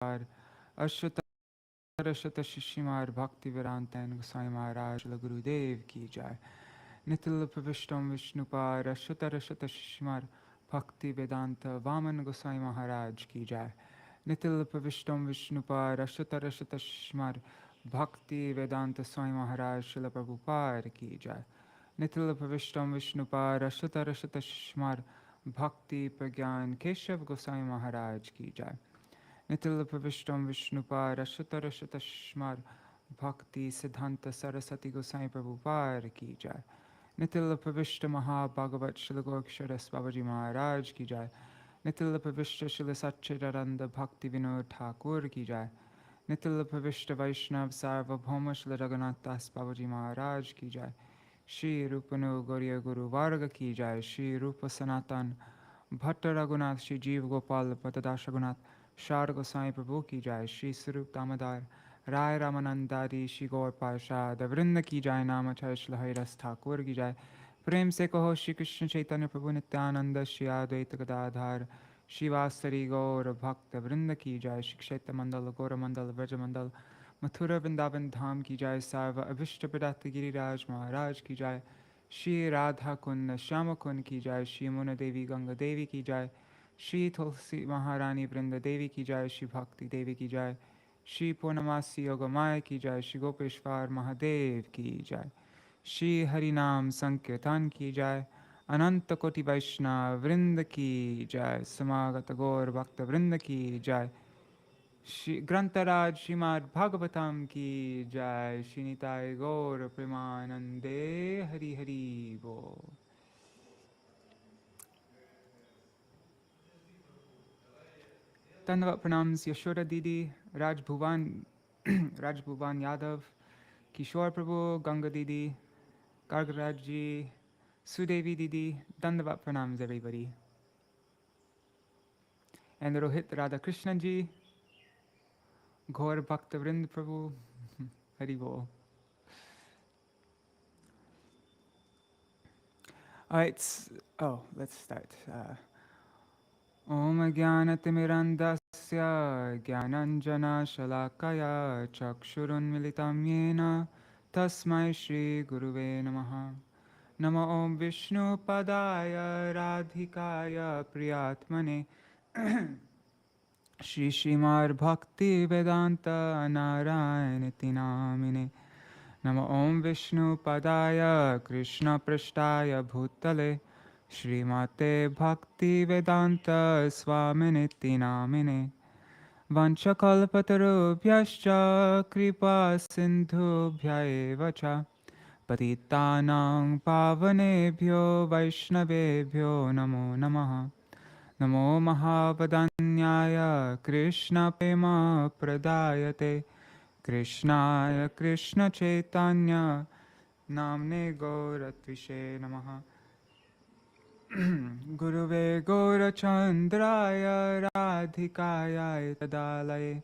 अश्वत अश्वत शिशिमार भक्ति वेदांतन गोसाई महाराज गुरुदेव की जय। नितिल प्रविष्टम विष्णुपार अश्वत अश्वत शिशिमार भक्ति वेदांत वामन गोसाई महाराज की जय। नितिल प्रविष्टम विष्णुपार अश्वत अश्वत शिशिमार भक्ति वेदांत स्वामी महाराज शिल प्रभुपार की जय। नितिल प्रविष्टम विष्णुपार अश्वत अश्वत शिशिमार भक्ति प्रज्ञान केशव गोसाई महाराज की जय। नितिल प्रविष्टम विष्णुपार अश्वतर शतश्मार भक्ति सिद्धांत सरस्वती गोसाई प्रभुपार की जय। नितिल प्रविष्ट महाभागवत शिल गोक्षर बाबाजी महाराज की जय। नितिल प्रविष्ट शिल सच्चिदानंद भक्ति विनोद ठाकुर की जय। नितिल प्रविष्ट वैष्णव सार्वभौम शिल रघुनाथ दास बाबाजी महाराज की जय। श्री रूपनु गौरी गुरु वर्ग की जय। श्री रूप सनातन भट्ट रघुनाथ श्री जीव गोपाल पतदास रघुनाथ शार गोसाई प्रभु की जय। श्री स्वरूप दामोदर राय रामानंदारी श्री गौर पार्षद वृंद की जय। नाम छय रस ठाकुर की जय। प्रेम से कहो श्री कृष्ण चैतन्य प्रभु नित्यानंद श्री अद्वैत गदाधर शिवासरी गौर भक्त वृंद की जय। श्री क्षेत्र मंडल गौर मंडल व्रज मंडल मथुरा वृंदावन धाम की जय। सर्व अभिष्ट प्रदात गिरिराज महाराज की जय। श्री राधा कुंड श्याम कुंड की जय। श्री मुन देवी गंगा देवी की जय। श्री तुलसी महारानी वृंद देवी की जय। श्री भक्ति देवी की जय। श्री पूर्णमासी योगमाया की जय। श्री गोपेश्वर महादेव की जय। श्री हरिनाम संकीर्तन की जय। अनंत कोटि वैष्णव वृंद की जय। समागत गौर भक्त वृंद की जय। श्री ग्रंथराज श्रीमद् भागवतम की जय। श्री निताय गौर प्रेमानंदे हरि हरि बोल। धन्यवाद प्रणाम यशोदा दीदी, राजभुवन राजभुवन यादव, किशोर प्रभु, गंगा दीदी, कागराज जी, सुदेवी दीदी. धन्यवाद pranams everybody. And Rohit Radha Krishna ji, Gaur Bhakta Vrind Prabhu, Hari Bol. Alright, let's start. Om Jnanatimirandasya Jnananjana Shalakaya Chakshurun Militam Yena Tasmai Shri Guruve Namaha. Namo Om Vishnu Padaya Radhikaya Priyatmane Shri Śrīmad Bhakti Vedanta Narayaniti Namine. Namo Om Vishnu Padaya Krishna Prashtaya Bhutale Śrīmate Bhakti Vedanta Swaminiti Namine. Vanchakalpatarubhyascha Kripa Sindhubhya eva cha Patitanang Pavanebhyo Vaishnavebhyo Namo Namaha. Namo Mahavadanyaya Krishna Prema Pradayate Krishnaya Krishna Chaitanya Namne Gauratvishe Namaha. Guruve Gaurachandraya Radhikaya Tadalaye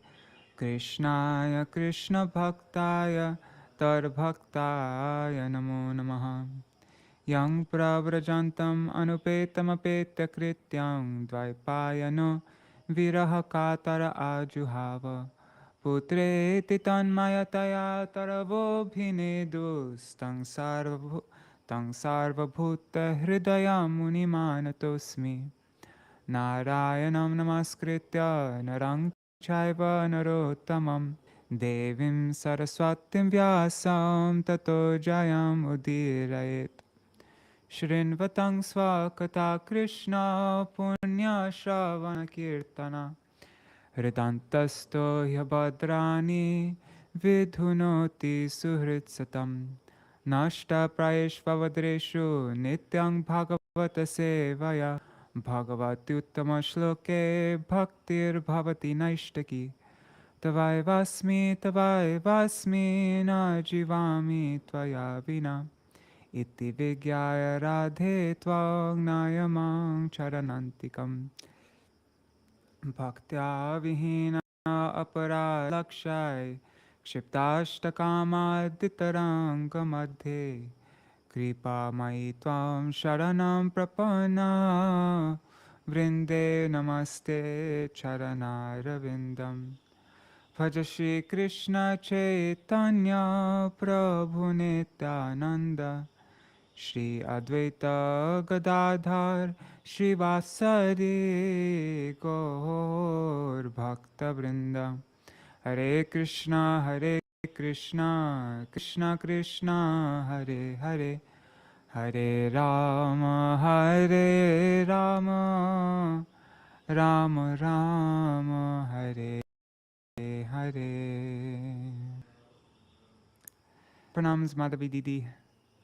Krishnaya Krishna Bhaktaya Tarbhaktaya Namo Namaha. Yang Pravrajantam Anupetam Apetya Krityam Dvaipayano Viraha Katara Ajuhava Putreti Tanmayataya Taravo Bhinedus Tang Sarva Bhuta Hridaya Munimanatosmi Narayanam Namaskritya Narang Chaiva Narottamam Devim Saraswatim Vyasam Tato Jayam Udirayet Shrinvatang Swakata Krishna Punya Shravana Kirtana Hridantasto Yabhadrani Vidhunoti Suhritsatam Nashta Prayeshvavadreshu Nityang Bhagavata Sevaya Bhagavati Uttama Shloke Bhaktir Bhavati Naishtaki Tavai Vasmi Na Jivami Tvaya Vina Iti Vigyaya Radhe Tvang Nayamang Charanantikam Bhaktya Vihina Apara Lakshai Kshiptashtakama Ditaranga Madhe Kripa Mai Tvam Sharanam Prapana Vrinde Namaste Charanaravindam Bhaja Shri Krishna Chaitanya Prabhu Nityananda Shri Advaita Gadadhar Shri Vasari Gaur Bhakta Vrinda Hare Krishna Krishna Krishna Hare Hare Hare Rama Rama Rama Hare Hare. Pranams Madhavi Didi.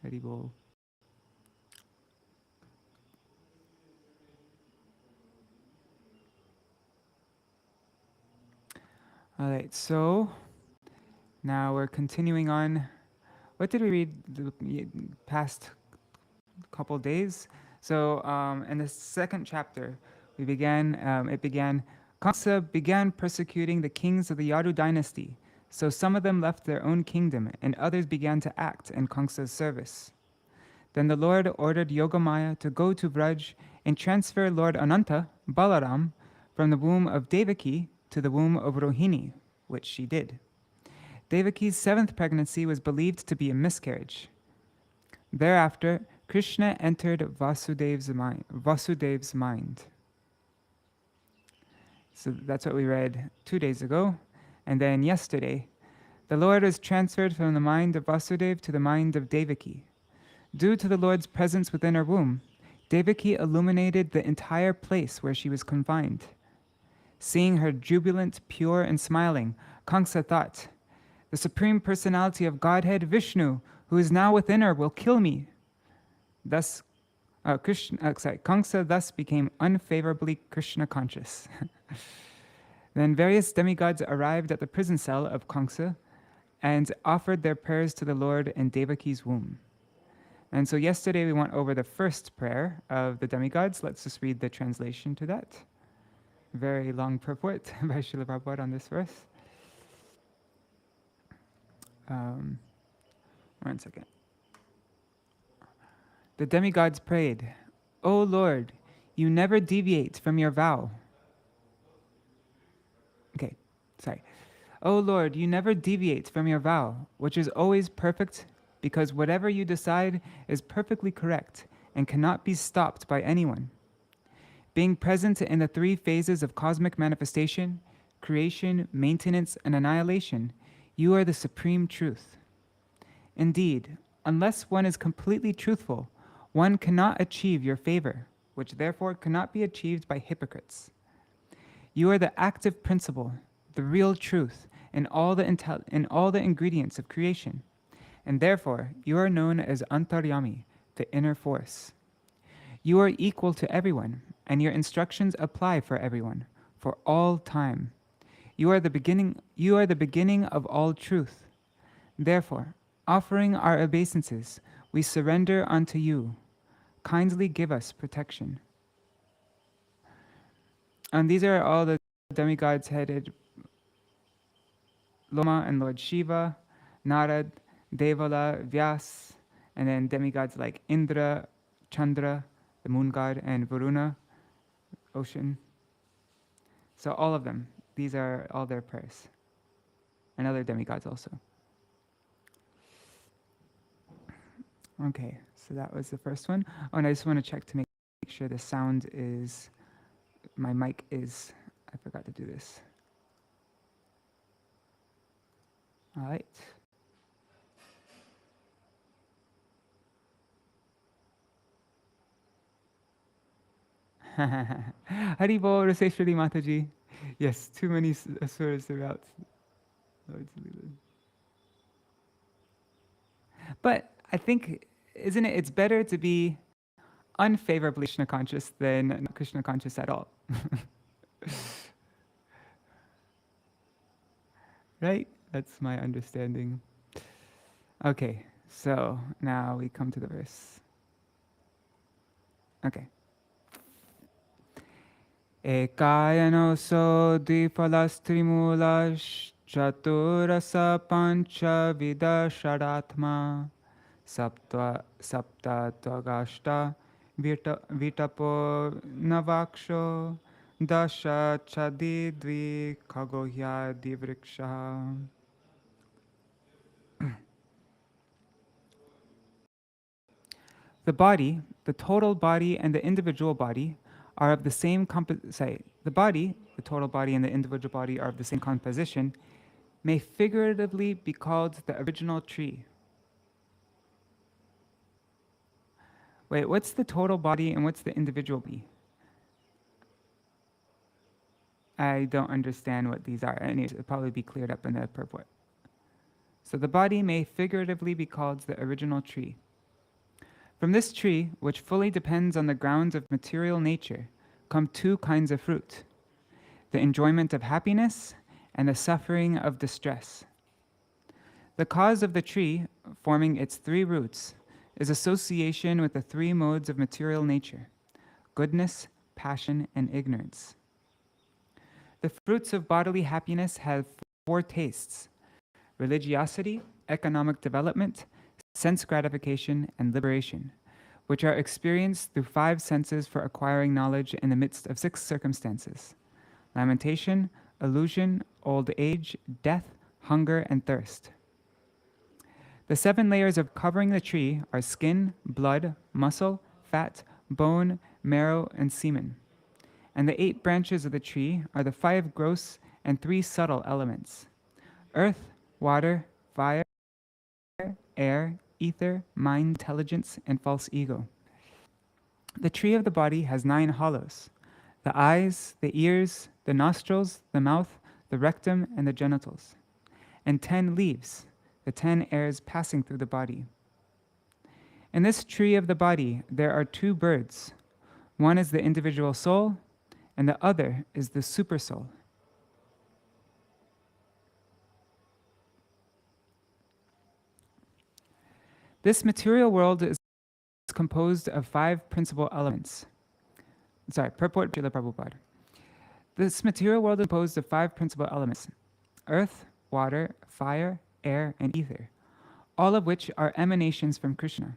Hari Bol. Alright, so now we're continuing on. What did we read the past couple days? So in the second chapter, it began, Kṛṣṇa began persecuting the kings of the Yadu dynasty. So some of them left their own kingdom, and others began to act in Kṛṣṇa's service. Then the Lord ordered Yogamaya to go to Braj and transfer Lord Ananta, Balaram, from the womb of Devaki to the womb of Rohini, which she did. Devaki's seventh pregnancy was believed to be a miscarriage. Thereafter, Kṛṣṇa entered Vasudev's mind. So that's what we read 2 days ago. And then yesterday, the Lord was transferred from the mind of Vasudev to the mind of Devaki. Due to the Lord's presence within her womb, Devaki illuminated the entire place where she was confined. Seeing her jubilant, pure, and smiling, Kṛṣṇa thought, "The Supreme Personality of Godhead, Vishnu, who is now within her, will kill me." Thus, Kṛṣṇa thus became unfavorably Krishna conscious. Then various demigods arrived at the prison cell of Kṛṣṇa and offered their prayers to the Lord in Devaki's womb. And so yesterday we went over the first prayer of the demigods. Let's just read the translation to that. Very long purport by Srila Prabhupada on this verse. 1 second. The demigods prayed, "O Lord, you never deviate from your vow." "O Lord, you never deviate from your vow, which is always perfect, because whatever you decide is perfectly correct and cannot be stopped by anyone. Being present in the three phases of cosmic manifestation, creation, maintenance, and annihilation, you are the supreme truth. Indeed, unless one is completely truthful, one cannot achieve your favor, which therefore cannot be achieved by hypocrites. You are the active principle, the real truth, in all the ingredients of creation, and therefore you are known as Antaryami, the inner force. You are equal to everyone, and your instructions apply for everyone, for all time. You are the beginning of all truth. Therefore, offering our obeisances, we surrender unto you. Kindly give us protection." And these are all the demigods headed: Loma and Lord Shiva, Narad, Devala, Vyas, and then demigods like Indra, Chandra, the moon god, and Varuna, ocean. So all of them, these are all their prayers. And other demigods also. Okay, so that was the first one. Oh, and I just want to check to make sure the sound is, my mic is, I forgot to do this. All right. Haribol, Raseshwari Mataji. Yes, too many asuras throughout Lord's Leela. But I think, isn't it, it's better to be unfavorably Krishna conscious than not Krishna conscious at all. Right? That's my understanding. Okay, so now we come to the verse. Okay. Ekayano so dipalastrimulas chaturasa pancha vida sharatma sapta tvagashta vitapo navaksho dasha chadi dvi kagohya divriksha. The body, the total body, and the individual body are of the same the body, the total body, and the individual body are of the same composition, may figuratively be called the original tree. Wait, what's the total body and what's the individual body? I don't understand what these are. Anyways, it'll probably be cleared up in the purport. So the body may figuratively be called the original tree. From this tree, which fully depends on the grounds of material nature, come two kinds of fruit: the enjoyment of happiness and the suffering of distress. The cause of the tree, forming its three roots, is association with the three modes of material nature: goodness, passion, and ignorance. The fruits of bodily happiness have four tastes: religiosity, economic development, sense gratification, and liberation, which are experienced through five senses for acquiring knowledge in the midst of six circumstances: lamentation, illusion, old age, death, hunger, and thirst. The 7 layers of covering the tree are skin, blood, muscle, fat, bone, marrow, and semen. And the 8 branches of the tree are the 5 gross and 3 subtle elements: earth, water, fire, air, ether, mind, intelligence, and false ego. The tree of the body has 9 hollows: the eyes, the ears, the nostrils, the mouth, the rectum, and the genitals, and 10 leaves, the 10 airs passing through the body. In this tree of the body, there are 2 birds. One is the individual soul, and the other is the supersoul. This material world is composed of 5 principal elements. Purport Srila Prabhupada. This material world is composed of 5 principal elements: earth, water, fire, air, and ether, all of which are emanations from Kṛṣṇa.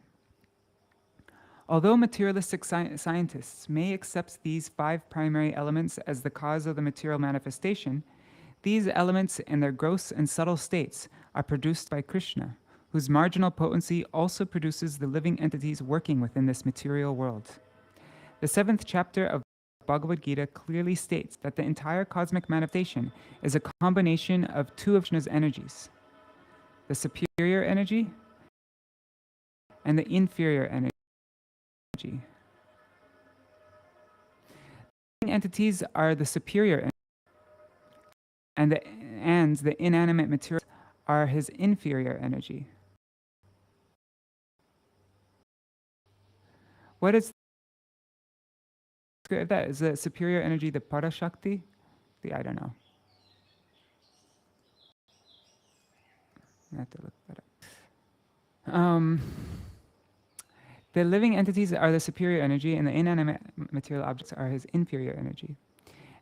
Although materialistic scientists may accept these 5 primary elements as the cause of the material manifestation, these elements in their gross and subtle states are produced by Kṛṣṇa, whose marginal potency also produces the living entities working within this material world. The 7th chapter of Bhagavad Gita clearly states that the entire cosmic manifestation is a combination of 2 of Krishna's energies: the superior energy and the inferior energy. The entities are the superior energy, and the inanimate materials are his inferior energy. What is that? Is the superior energy the Parashakti? I don't know. I have to look that up. The living entities are the superior energy, and the inanimate material objects are his inferior energy.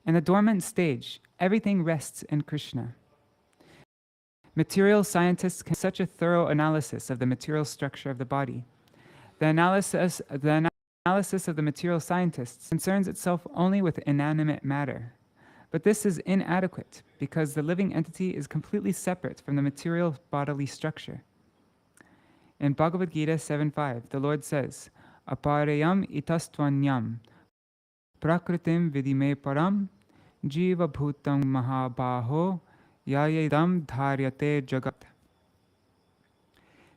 In the dormant stage, everything rests in Kṛṣṇa. Material scientists can do such a thorough analysis of the material structure of the body. The analysis of the material scientists concerns itself only with inanimate matter. But this is inadequate because the living entity is completely separate from the material bodily structure. In Bhagavad Gita 7.5, the Lord says, "Aparayam itastvanyam prakritim vidime param jiva bhutam mahabaho yayedam dharyate jagat."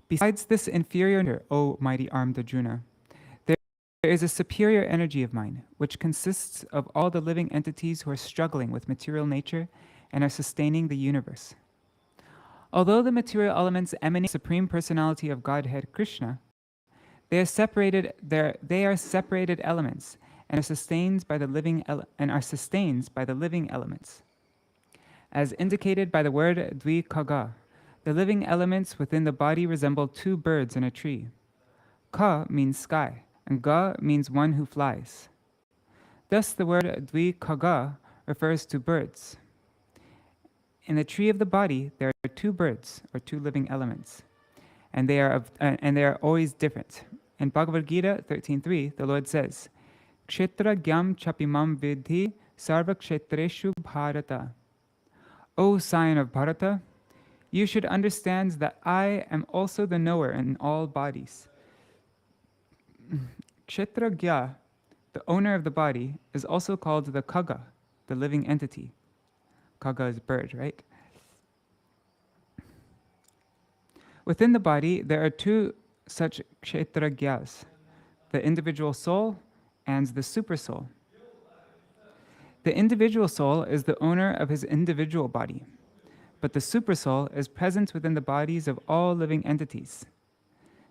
Besides this inferior, O mighty armed Arjuna, there is a superior energy of mine, which consists of all the living entities who are struggling with material nature and are sustaining the universe. Although the material elements emanate from the Supreme Personality of Godhead, Kṛṣṇa, they are separated elements and are sustained by the living elements. As indicated by the word dvi-kaga, the living elements within the body resemble 2 birds in a tree. Ka means sky, and ga means one who flies. Thus the word dvi-kaga refers to birds. In the tree of the body, there are 2 birds, or 2 living elements, and they are always different. In Bhagavad Gita 13.3, the Lord says, "Kshetra gyam chapimam vidhi sarvakshetreshu bharata. O scion of Bharata, you should understand that I am also the knower in all bodies. Kshetragya, the owner of the body, is also called the Kaga, the living entity. Kaga is bird, right? Within the body, there are two such kshetragyas, the individual soul and the supersoul. The individual soul is the owner of his individual body, but the supersoul is present within the bodies of all living entities.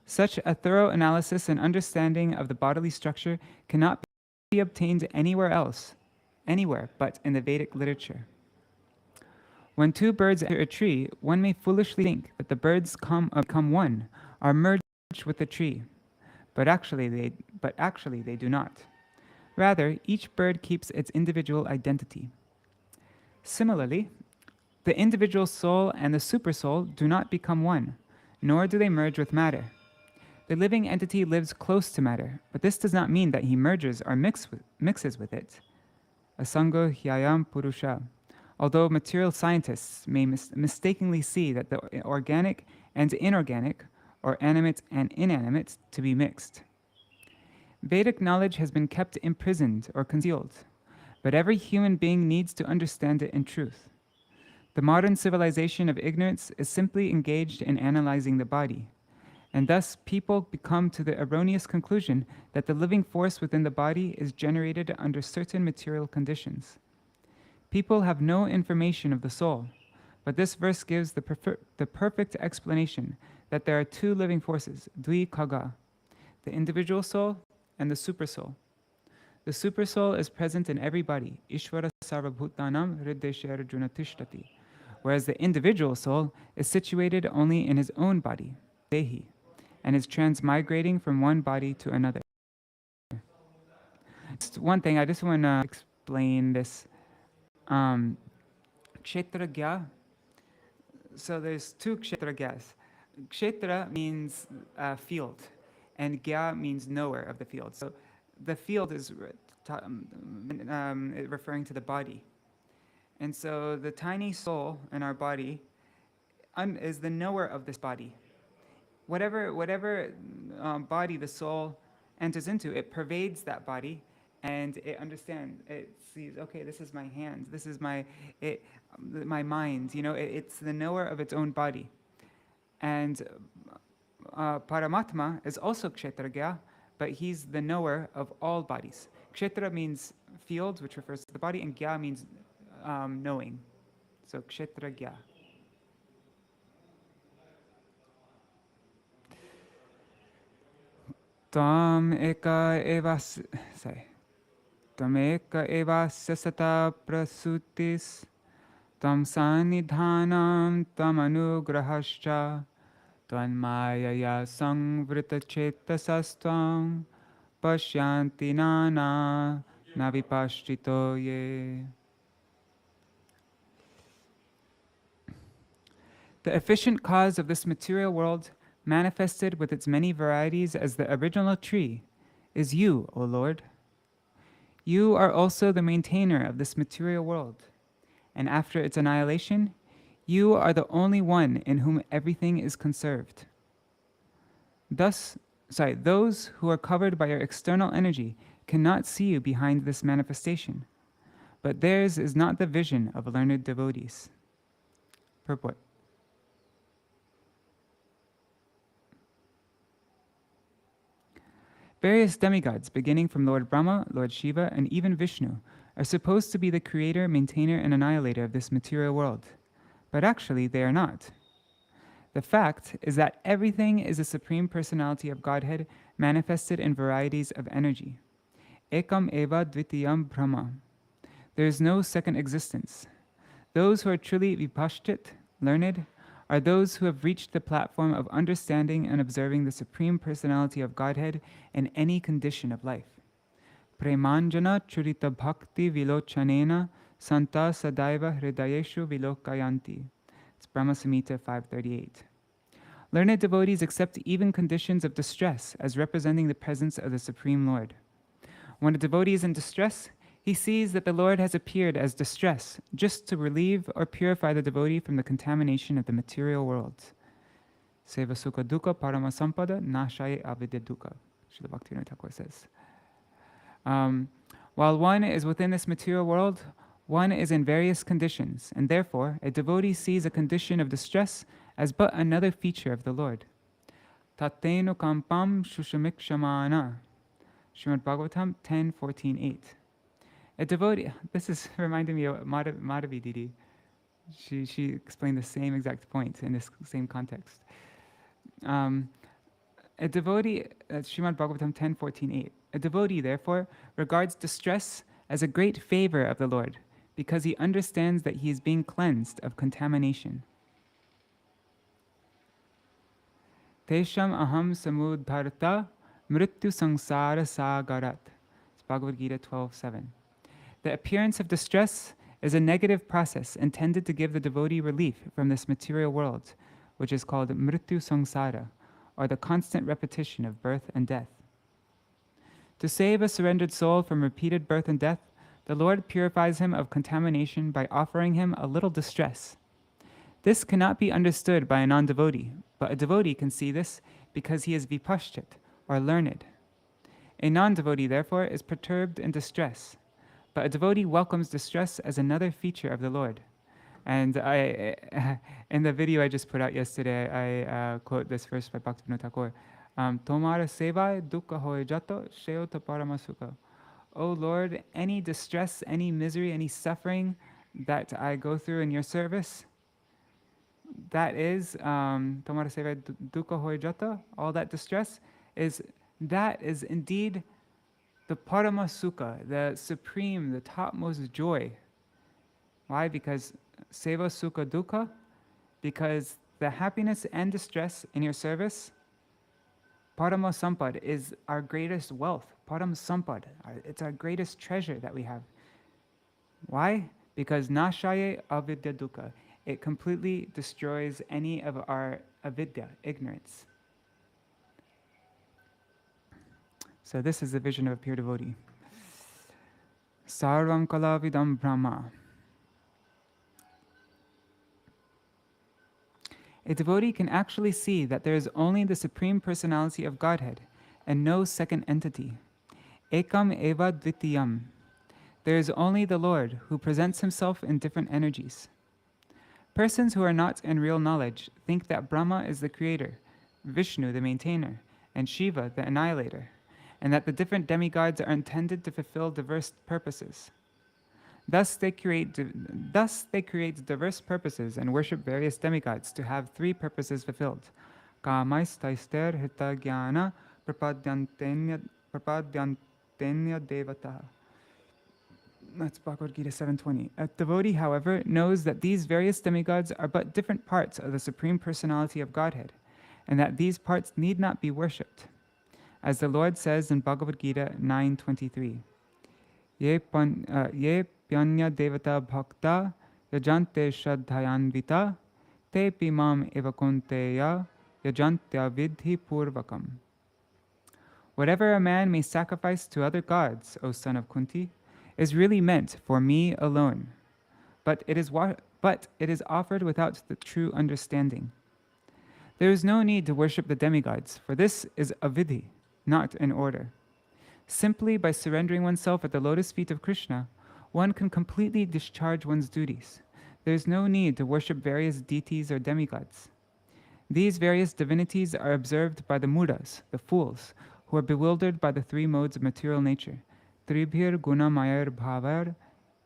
Such a thorough analysis and understanding of the bodily structure cannot be obtained anywhere but in the Vedic literature. When two birds enter a tree, one may foolishly think that the birds become one, are merged with the tree, but actually they do not. Rather, each bird keeps its individual identity. Similarly, the individual soul and the supersoul do not become one, nor do they merge with matter. The living entity lives close to matter, but this does not mean that he merges or mixes with it. Asango hyayam purusha. Although material scientists may mistakenly see that the organic and inorganic, or animate and inanimate, to be mixed. Vedic knowledge has been kept imprisoned or concealed, but every human being needs to understand it in truth. The modern civilization of ignorance is simply engaged in analyzing the body, and thus people come to the erroneous conclusion that the living force within the body is generated under certain material conditions. People have no information of the soul, but this verse gives the perfect explanation that there are two living forces, dvi kaga, the individual soul and the supersoul. The supersoul is present in every body, Ishvara sarvabhutanam hriddeshe arjuna tishtati, whereas the individual soul is situated only in his own body, dehi, and is transmigrating from one body to another. Just one thing, I just want to explain this. Kshetragya, so there's two kshetragyas. Kshetra means field, and gya means knower of the field. So the field is referring to the body. And so the tiny soul in our body is the knower of this body. Whatever body the soul enters into, it pervades that body, and it understands. It sees, okay, this is my hands, this is my mind. It's the knower of its own body. And Paramatma is also kshetragya, but he's the knower of all bodies. Kshetra means field, which refers to the body, and gya means knowing. So kshetragya. Tam eka eva sasata prasutis tam sanidhanam tam anugrahascha tvanmayaya sangvrita chetasastvam pashyanti nana navipashchito ye. The efficient cause of this material world, manifested with its many varieties as the original tree, is you, O Lord. You are also the maintainer of this material world, and after its annihilation, you are the only one in whom everything is conserved. Those who are covered by your external energy cannot see you behind this manifestation, but theirs is not the vision of learned devotees. Purport. Various demigods, beginning from Lord Brahma, Lord Shiva, and even Vishnu, are supposed to be the creator, maintainer, and annihilator of this material world. But actually, they are not. The fact is that everything is a Supreme Personality of Godhead manifested in varieties of energy. Ekam eva dvitiyam brahma. There is no second existence. Those who are truly vipashchit, learned, are those who have reached the platform of understanding and observing the Supreme Personality of Godhead in any condition of life. Premanjana churita bhakti vilochanena santa sadaiva hridayeshu vilokayanti. It's Brahma Samhita 5:38. Learned devotees accept even conditions of distress as representing the presence of the Supreme Lord. When a devotee is in distress, He sees that the Lord has appeared as distress, just to relieve or purify the devotee from the contamination of the material world. Seva sukha dukkha parama sampada nashaye avidya dukkha, Srila Bhaktivinoda Thakur says. While one is within this material world, one is in various conditions, and therefore a devotee sees a condition of distress as but another feature of the Lord. Tatenu kampam shushamikshamana, Śrīmad-Bhāgavatam 10:14-8. A devotee, this is reminding me of Madhavi Didi. She explained the same exact point in this same context. A devotee, Śrīmad-Bhāgavatam 10:14-8. A devotee, therefore, regards distress as a great favor of the Lord, because he understands that he is being cleansed of contamination. Tesham aham samudbharta mrityu sangsara sagarat. It's Bhagavad Gita 12:7. The appearance of distress is a negative process intended to give the devotee relief from this material world, which is called mrityu sangsara, or the constant repetition of birth and death. To save a surrendered soul from repeated birth and death, the Lord purifies him of contamination by offering him a little distress. This cannot be understood by a non-devotee, but a devotee can see this because he is vipashchit, or learned. A non-devotee, therefore, is perturbed in distress, but a devotee welcomes distress as another feature of the Lord. And in the video I just put out yesterday, I quote this verse by Bhaktivinoda Thakur. Tomara sevai dukkha hoy jato sheyota paramasuka. O Lord, any distress, any misery, any suffering that I go through in your service, that is tomara sevai dukkha hoy jato, all that distress that is indeed the paramasuka, the supreme, the topmost joy. Why? Because seva sukha dukkha, because the happiness and distress in your service, parama sampad, is our greatest wealth. Param sampad, it's our greatest treasure that we have. Why? Because nashaye avidya dukkha, it completely destroys any of our avidya, ignorance. So this is the vision of a pure devotee. Sarvam kalavidam brahma. A devotee can actually see that there is only the Supreme Personality of Godhead and no second entity. Ekam eva dvitiyam. There is only the Lord who presents himself in different energies. Persons who are not in real knowledge think that Brahma is the creator, Vishnu the maintainer, and Shiva the annihilator, and that the different demigods are intended to fulfill diverse purposes. Thus they create diverse purposes and worship various demigods to have three purposes fulfilled. Kamais taister hita jnana prapadyantenya devata. That's Bhagavad Gita 7:20. A devotee, however, knows that these various demigods are but different parts of the Supreme Personality of Godhead, and that these parts need not be worshipped. As the Lord says in Bhagavad Gita 9:23, Ye pyanya devata bhakta yajante shraddhayanvita te pimam evakunteya yajantya vidhi purvakam. Whatever a man may sacrifice to other gods, O son of Kunti, is really meant for me alone, but it is offered without the true understanding. There is no need to worship the demigods, for this is avidhi, not in order. Simply by surrendering oneself at the lotus feet of Kṛṣṇa, one can completely discharge one's duties. There is no need to worship various deities or demigods. These various divinities are observed by the mudas, the fools, who are bewildered by the three modes of material nature. Tribhir guna mayar bhavar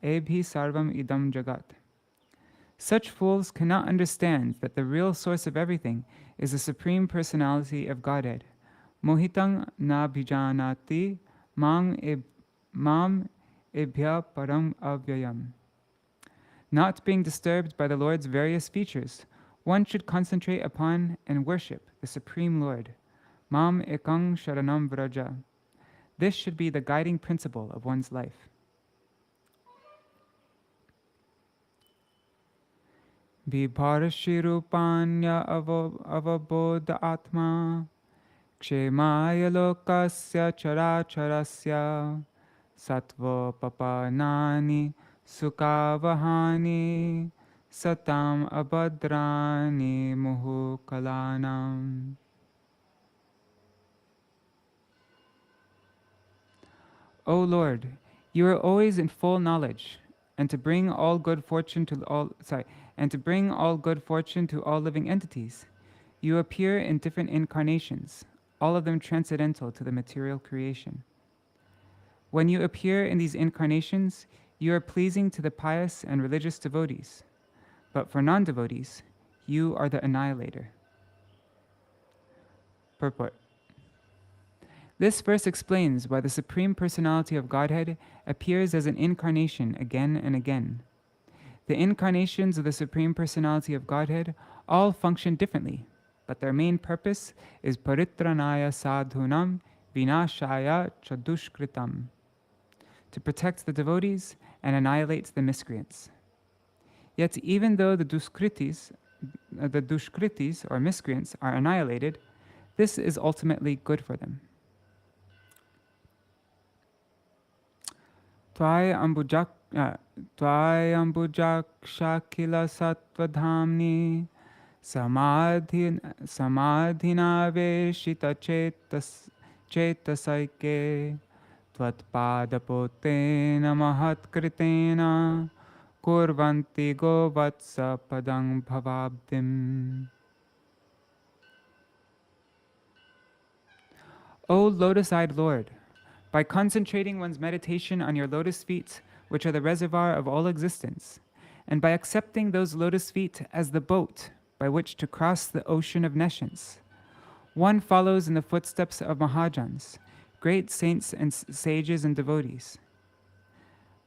ebhi sarvam idam jagat. Such fools cannot understand that the real source of everything is the Supreme Personality of Godhead. Mohitang na bhijanati mam ebhya param avyayam. Not being disturbed by the Lord's various features, one should concentrate upon and worship the Supreme Lord. Mam ekang sharanam vraja. This should be the guiding principle of one's life. Vibharashirupanya avabodha atma kshemaya lokasya characharasya sattva papanani sukavahani satam abhadrani muhukalanam. O Lord, you are always in full knowledge, and to bring all good fortune to all living entities. You appear in different incarnations, all of them transcendental to the material creation. When you appear in these incarnations, you are pleasing to the pious and religious devotees, but for non-devotees, you are the annihilator. Purport. This verse explains why the Supreme Personality of Godhead appears as an incarnation again and again. The incarnations of the Supreme Personality of Godhead all function differently, but their main purpose is paritranaya sadhunam vinashaya chadushkritam, to protect the devotees and annihilate the miscreants. Yet even though the dushkritis or miscreants are annihilated, this is ultimately good for them. Tvai ambujaksha kila sattvadhamni samadhinaveshita chetasaike tvatpadapotena mahatkritena kurvanti govatsa padang bhavabdim. O lotus-eyed Lord, by concentrating one's meditation on your lotus feet, which are the reservoir of all existence, and by accepting those lotus feet as the boat by which to cross the ocean of nescience, one follows in the footsteps of Mahajans, great saints and sages and devotees.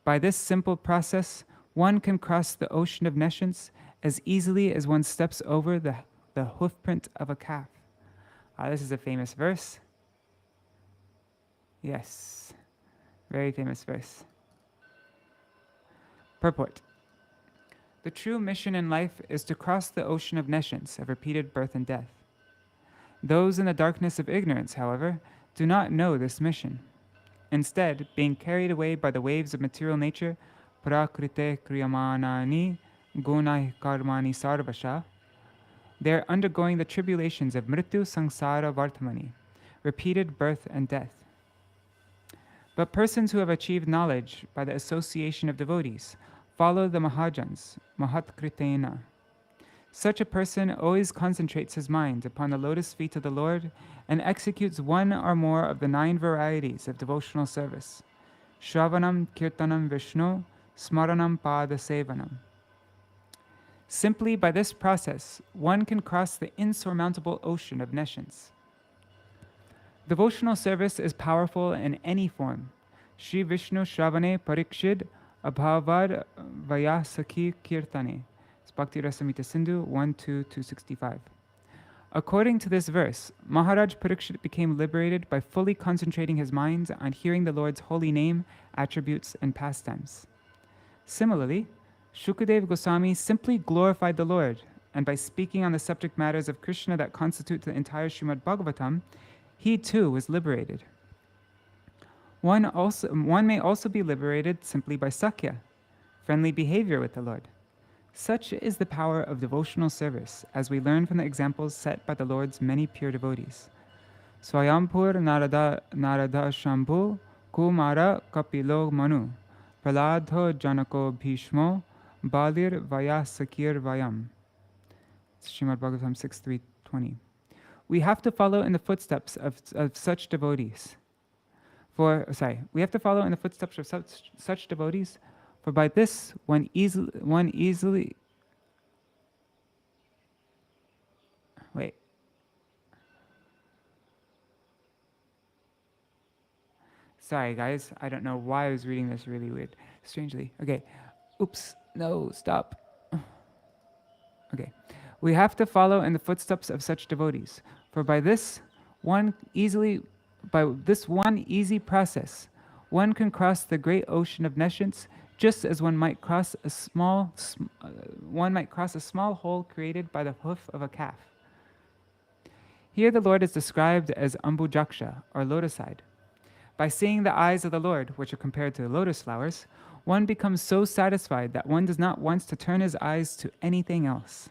By this simple process, one can cross the ocean of nescience as easily as one steps over the hoofprint of a calf. This is a famous verse. Yes, very famous verse. Purport. The true mission in life is to cross the ocean of nescience, of repeated birth and death. Those in the darkness of ignorance, however, do not know this mission. Instead, being carried away by the waves of material nature, prakrite kriyamanani gunai karmani sarvasha, they are undergoing the tribulations of mrityu sangsara vartamani, repeated birth and death. But persons who have achieved knowledge by the association of devotees follow the Mahajans, Mahatkritena. Such a person always concentrates his mind upon the lotus feet of the Lord and executes one or more of the 9 varieties of devotional service: Shravanam, Kirtanam, Vishnu, Smaranam, Pada, Sevanam. Simply by this process, one can cross the insurmountable ocean of nescience. Devotional service is powerful in any form. Shri Vishnu Shravane Parikshid Abhavad Vayasaki Kirtane. Bhakti Rasamrita Sindhu 1.2.265. According to this verse, Maharaj Parikshit became liberated by fully concentrating his mind on hearing the Lord's holy name, attributes, and pastimes. Similarly, Shukadev Goswami simply glorified the Lord, and by speaking on the subject matters of Kṛṣṇa that constitute the entire Śrīmad-Bhāgavatam, he too was liberated. One may also be liberated simply by sakya, friendly behavior with the Lord. Such is the power of devotional service, as we learn from the examples set by the Lord's many pure devotees. Swayampur Narada Shambhu Kumara Kapilo Manu Praladho Janako Bhishmo Balir Vayasakir Vayam. Śrīmad-Bhāgavatam 6.3.20. We have to follow in the footsteps of such devotees. For by this one easily wait. Sorry guys, I don't know why I was reading this really weird, strangely. Okay. Oops. No, stop. Okay. We have to follow in the footsteps of such devotees. For by this one easy process, one can cross the great ocean of nescience, just as one might cross a small hole created by the hoof of a calf. Here the Lord is described as Ambujaksha, or lotus-eyed. By seeing the eyes of the Lord, which are compared to the lotus flowers, one becomes so satisfied that one does not want to turn his eyes to anything else.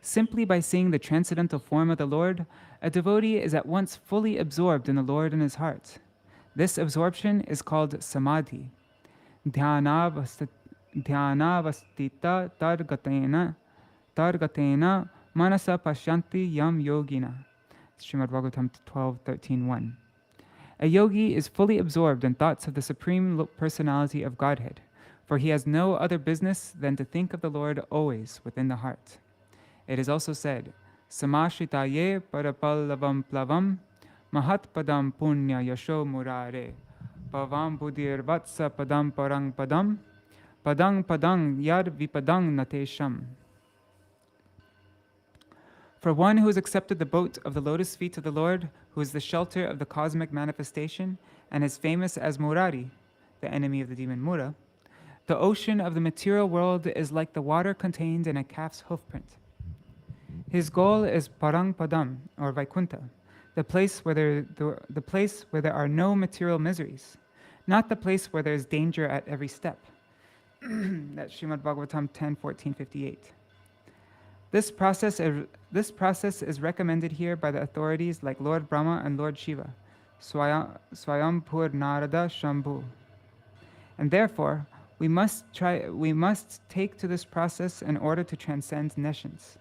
Simply by seeing the transcendental form of the Lord, a devotee is at once fully absorbed in the Lord in his heart. This absorption is called samadhi. Dhyanavastita targatena manasa pashyanti yam yogina. Śrīmad-Bhāgavatam 12:13-1. A yogi is fully absorbed in thoughts of the Supreme Personality of Godhead, for he has no other business than to think of the Lord always within the heart. It is also said, Samashitaye parapallavam plavam mahat padam punya yasho murare pavam buddhir vatsa padam parang padam padang yad vipadang natesham. For one who has accepted the boat of the lotus feet of the Lord, who is the shelter of the cosmic manifestation, and is famous as Murari, the enemy of the demon Mura, the ocean of the material world is like the water contained in a calf's hoofprint. His goal is Parang Padam, or Vaikuntha, the place where there are no material miseries, not the place where there is danger at every step. That's Śrīmad-Bhāgavatam 10:14-58. This process is recommended here by the authorities like Lord Brahma and Lord Shiva, Swayambhur Narada Shambhu. And therefore, we must take to this process in order to transcend nescience.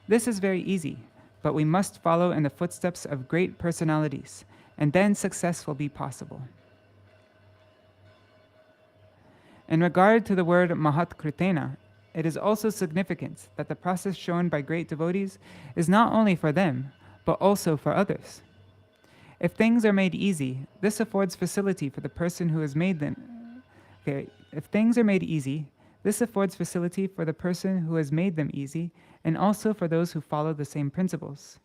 This is very easy, but we must follow in the footsteps of great personalities, and then success will be possible. In regard to the word Mahat Kritena, it is also significant that the process shown by great devotees is not only for them, but also for others. If things are made easy, this affords facility for the person who has made them. If things are made easy, this affords facility for the person who has made them easy, and also for those who follow the same principles.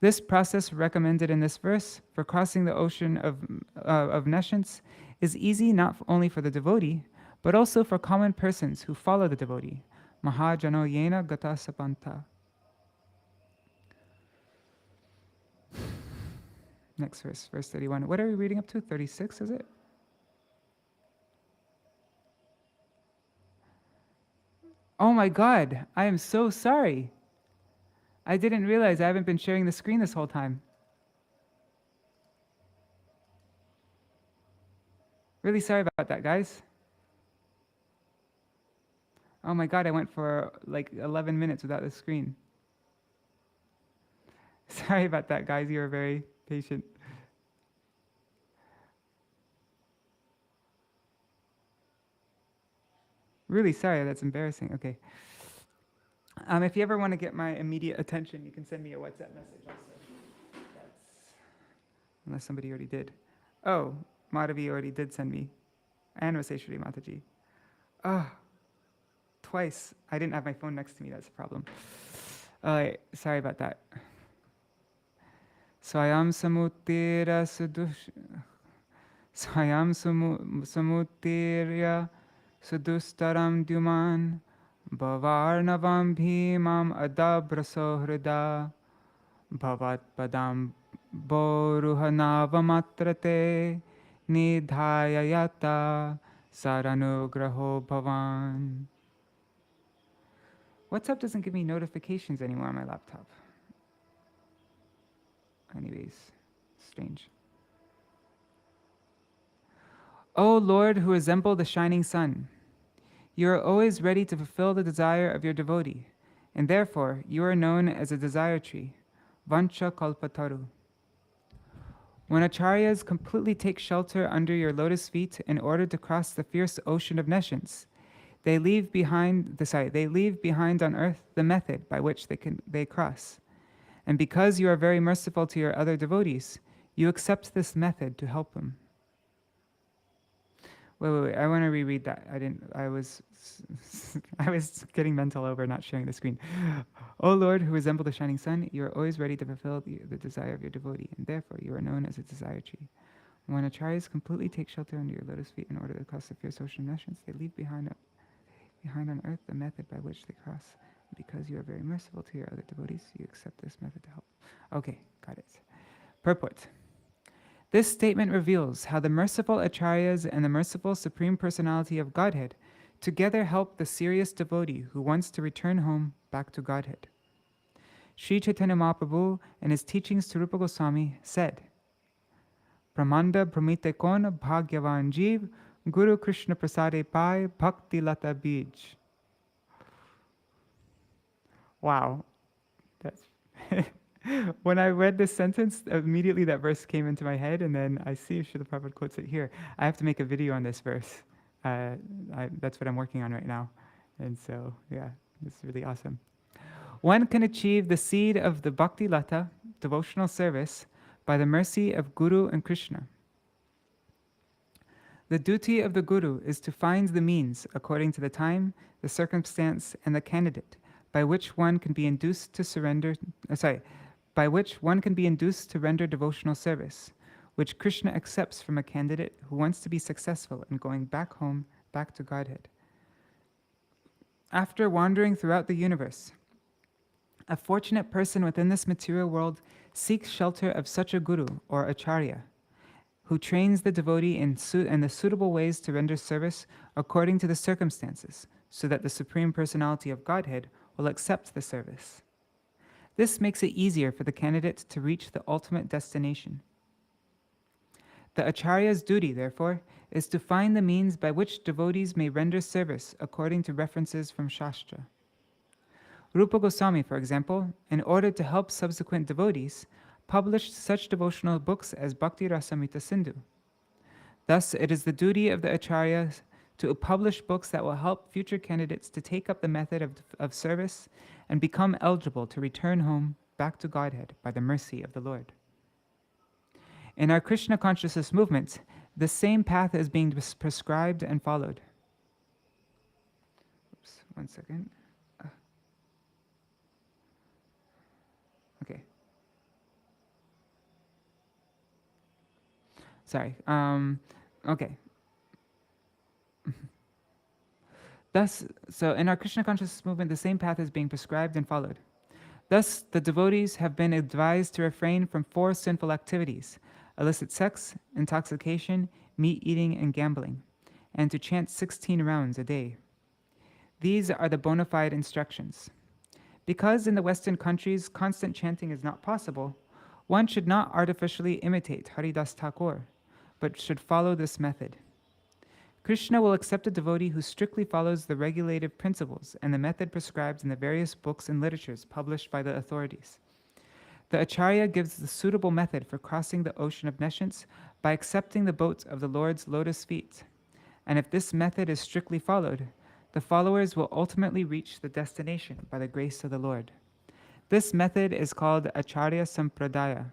This process recommended in this verse for crossing the ocean of nescience is easy not only for the devotee, but also for common persons who follow the devotee. Mahajano yena gata sapanta. Next verse, verse 31. What are we reading up to? 36, is it? Oh my God, I am so sorry. I didn't realize I haven't been sharing the screen this whole time. Really sorry about that, guys. Oh my God, I went for like 11 minutes without the screen. Sorry about that, guys. You were very patient. Really sorry, that's embarrassing. Okay. If you ever want to get my immediate attention, you can send me a WhatsApp message also. Unless somebody already did. Oh, Madhavi already did send me. And Vaseshwari Mataji. Oh, twice. I didn't have my phone next to me, that's the problem. Sorry about that. Swayam samutira samutirya sudustaram dyuman bhavarnavam bhimam adabraso hrida bhavat padam boruhanavamatrate nidhayayata saranugraho bhavan. WhatsApp doesn't give me notifications anymore on my laptop. Anyways, strange. O Lord, who resemble the shining sun, you are always ready to fulfill the desire of your devotee, and therefore you are known as a desire tree, Vancha Kalpataru. When acharyas completely take shelter under your lotus feet in order to cross the fierce ocean of nescience, they leave behind on earth the method by which they cross. And because you are very merciful to your other devotees, you accept this method to help them. Wait, I want to reread that. I was getting mental over not sharing the screen. O Lord, who resemble the shining sun, you are always ready to fulfill the desire of your devotee, and therefore you are known as a desire tree. When acharyas completely take shelter under your lotus feet in order to cross the fierce ocean of nescience, they leave behind on earth the method by which they cross. Because you are very merciful to your other devotees, you accept this method to help. Okay, got it. Purport. This statement reveals how the merciful Acharyas and the merciful Supreme Personality of Godhead together help the serious devotee who wants to return home back to Godhead. Sri Chaitanya Mahaprabhu, in his teachings to Rupa Goswami, said, Pramanda Pramite Kon Bhagyavan Jeev Guru Krishna Prasade Pai Bhakti Lata Bij. Wow. That's when I read this sentence, immediately that verse came into my head, and then I see Srila Prabhupada quotes it here. I have to make a video on this verse. That's what I'm working on right now. And so, yeah, this is really awesome. One can achieve the seed of the Bhakti Lata, devotional service, by the mercy of Guru and Krishna. The duty of the Guru is to find the means, according to the time, the circumstance, and the candidate, by which one can be induced to render devotional service, which Krishna accepts from a candidate who wants to be successful in going back home, back to Godhead. After wandering throughout the universe, a fortunate person within this material world seeks shelter of such a guru or acharya, who trains the devotee in the suitable ways to render service according to the circumstances, so that the Supreme Personality of Godhead will accept the service. This makes it easier for the candidate to reach the ultimate destination. The acharya's duty, therefore, is to find the means by which devotees may render service according to references from Shastra. Rupa Goswami, for example, in order to help subsequent devotees, published such devotional books as Bhakti Rasamrita Sindhu. Thus, it is the duty of the acharya to publish books that will help future candidates to take up the method of service and become eligible to return home back to Godhead by the mercy of the Lord. In our Krishna consciousness movement, the same path is being prescribed and followed. Oops, one second. Okay. Sorry. Okay. Thus, so in our Krishna consciousness movement, the same path is being prescribed and followed. Thus, the devotees have been advised to refrain from 4 sinful activities: illicit sex, intoxication, meat eating, and gambling, and to chant 16 rounds a day. These are the bona fide instructions. Because in the Western countries constant chanting is not possible, one should not artificially imitate Haridas Thakur, but should follow this method. Krishna will accept a devotee who strictly follows the regulative principles and the method prescribed in the various books and literatures published by the authorities. The acharya gives the suitable method for crossing the ocean of nescience by accepting the boat of the Lord's lotus feet. And if this method is strictly followed, the followers will ultimately reach the destination by the grace of the Lord. This method is called Acharya Sampradaya.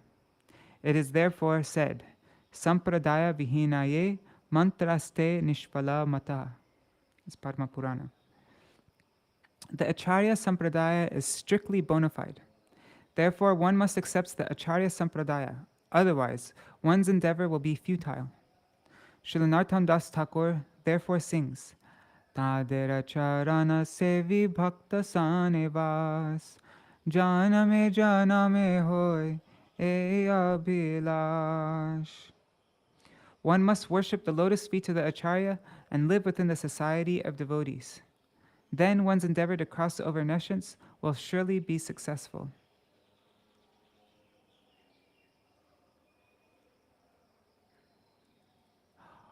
It is therefore said, Sampradaya Vihinaye Mantraste Nishpala Mata. It's Padma Purana. The Acharya Sampradaya is strictly bona fide. Therefore, one must accept the Acharya Sampradaya. Otherwise, one's endeavor will be futile. Srila Narottam Das Thakur therefore sings, Tadera charana sevi bhakta sanevas, janame hoy e abhilash. One must worship the lotus feet of the Acharya and live within the society of devotees. Then one's endeavor to cross over nescience will surely be successful.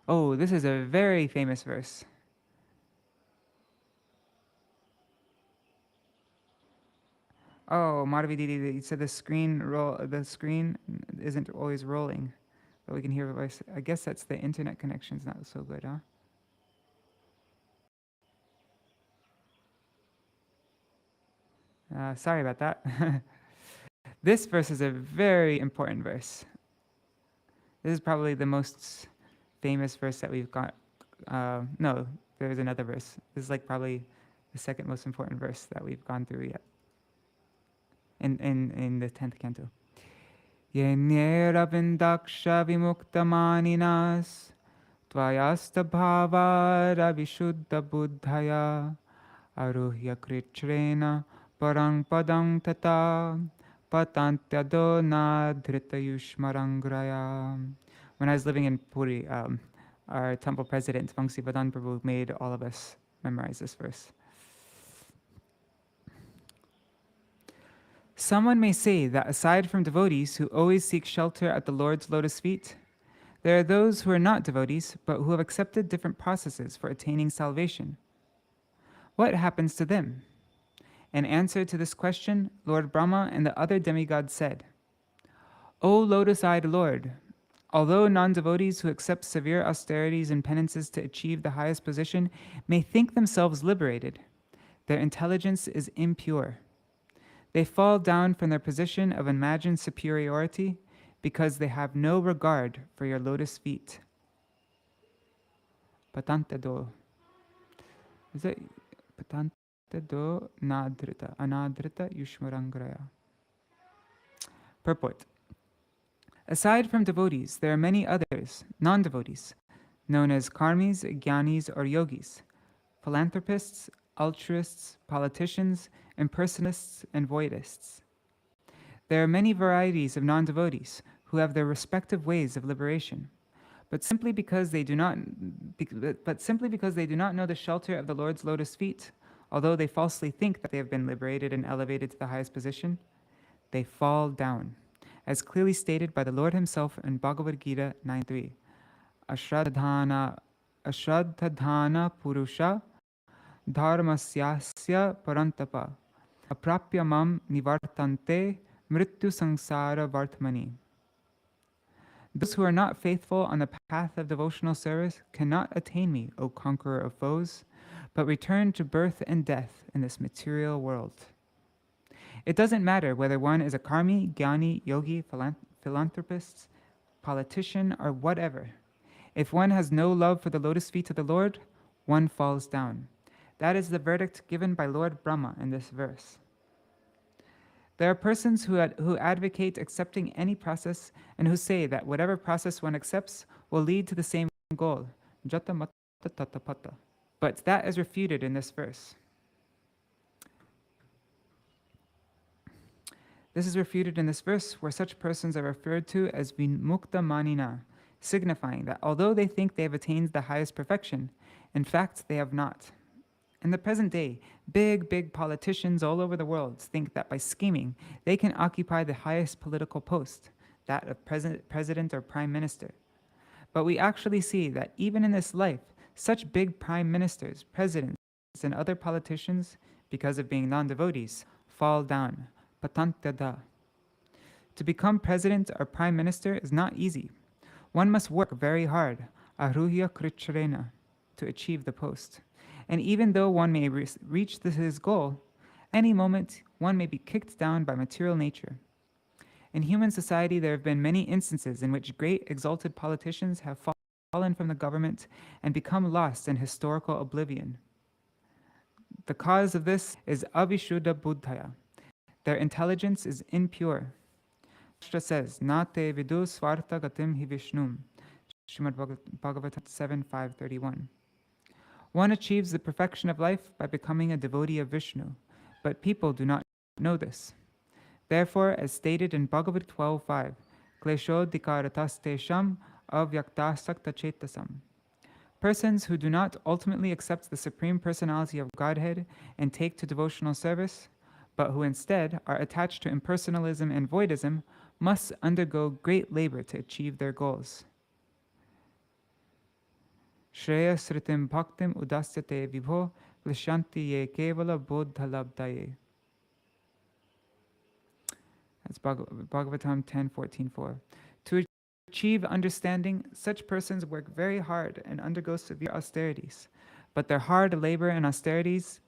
Oh, this is a very famous verse. Oh, Madhavi Didi, you said the screen isn't always rolling, but we can hear a voice. I guess that's the internet connection's not so good, huh? Sorry about that. This verse is a very important verse. This is probably the most famous verse that we've got. No, there's another verse. This is like probably the second most important verse that we've gone through yet. In the 10th canto. Yeneravindaksha vimuktamaninas tvayasta bhavara vishuddha buddhaya aruhya krichrena parang padang tata patantyado nadhrita yushmarangraya. When I was living in Puri, our temple president, Vangsivadan Prabhu, made all of us memorize this verse. Someone may say that aside from devotees who always seek shelter at the Lord's lotus feet, there are those who are not devotees, but who have accepted different processes for attaining salvation. What happens to them? In answer to this question, Lord Brahma and the other demigods said, O lotus-eyed Lord, although non-devotees who accept severe austerities and penances to achieve the highest position may think themselves liberated, their intelligence is impure. They fall down from their position of imagined superiority because they have no regard for your lotus feet. Patantado. Is it patantado nadrita, anadrita yushmarangraya? Purport. Aside from devotees, there are many others, non-devotees, known as karmis, jnanis, or yogis, philanthropists, altruists, politicians, impersonalists, and voidists. There are many varieties of non-devotees who have their respective ways of liberation, but simply because they do not know the shelter of the Lord's lotus feet, although they falsely think that they have been liberated and elevated to the highest position, they fall down, as clearly stated by the Lord himself in Bhagavad Gita 9.3. Ashraddhana purusha dharmasyasya parantapa aprapya mam nivartante mrityu sangsara vartmani. Those who are not faithful on the path of devotional service cannot attain me, O conqueror of foes, but return to birth and death in this material world. It doesn't matter whether one is a karmi, jnani, yogi, philanthropist, politician, or whatever. If one has no love for the lotus feet of the Lord, one falls down. That is the verdict given by Lord Brahma in this verse. There are persons who advocate accepting any process and who say that whatever process one accepts will lead to the same goal, jata mata tata pata. But that is refuted in this verse. This is refuted in this verse where such persons are referred to as vimukta manina, signifying that although they think they have attained the highest perfection, in fact they have not. In the present day, big politicians all over the world think that by scheming, they can occupy the highest political post, that of president or prime minister. But we actually see that even in this life, such big prime ministers, presidents, and other politicians, because of being non-devotees, fall down. Patantada. To become president or prime minister is not easy. One must work very hard, aruhya krichrena, to achieve the post. And even though one may reach his goal, any moment one may be kicked down by material nature. In human society, there have been many instances in which great exalted politicians have fallen from the government and become lost in historical oblivion. The cause of this is avishuddha buddhaya. Their intelligence is impure. Kṛṣṇa says, Na te vidu svarta gatim hi vishnum. Śrīmad-Bhāgavatam 7.5.31. One achieves the perfection of life by becoming a devotee of Vishnu, but people do not know this. Therefore, as stated in Bhagavad 12.5, Kleshodikaratas tesham avyaktasakta chetasam. Persons who do not ultimately accept the Supreme Personality of Godhead and take to devotional service, but who instead are attached to impersonalism and voidism, must undergo great labor to achieve their goals. Shreya sritim bhaktim udasyate vibho klishyanti ye kevala bodhalabdaye. That's Bhagavatam 10.14.4. To achieve understanding, such persons work very hard and undergo severe austerities, but their hard labor and austerities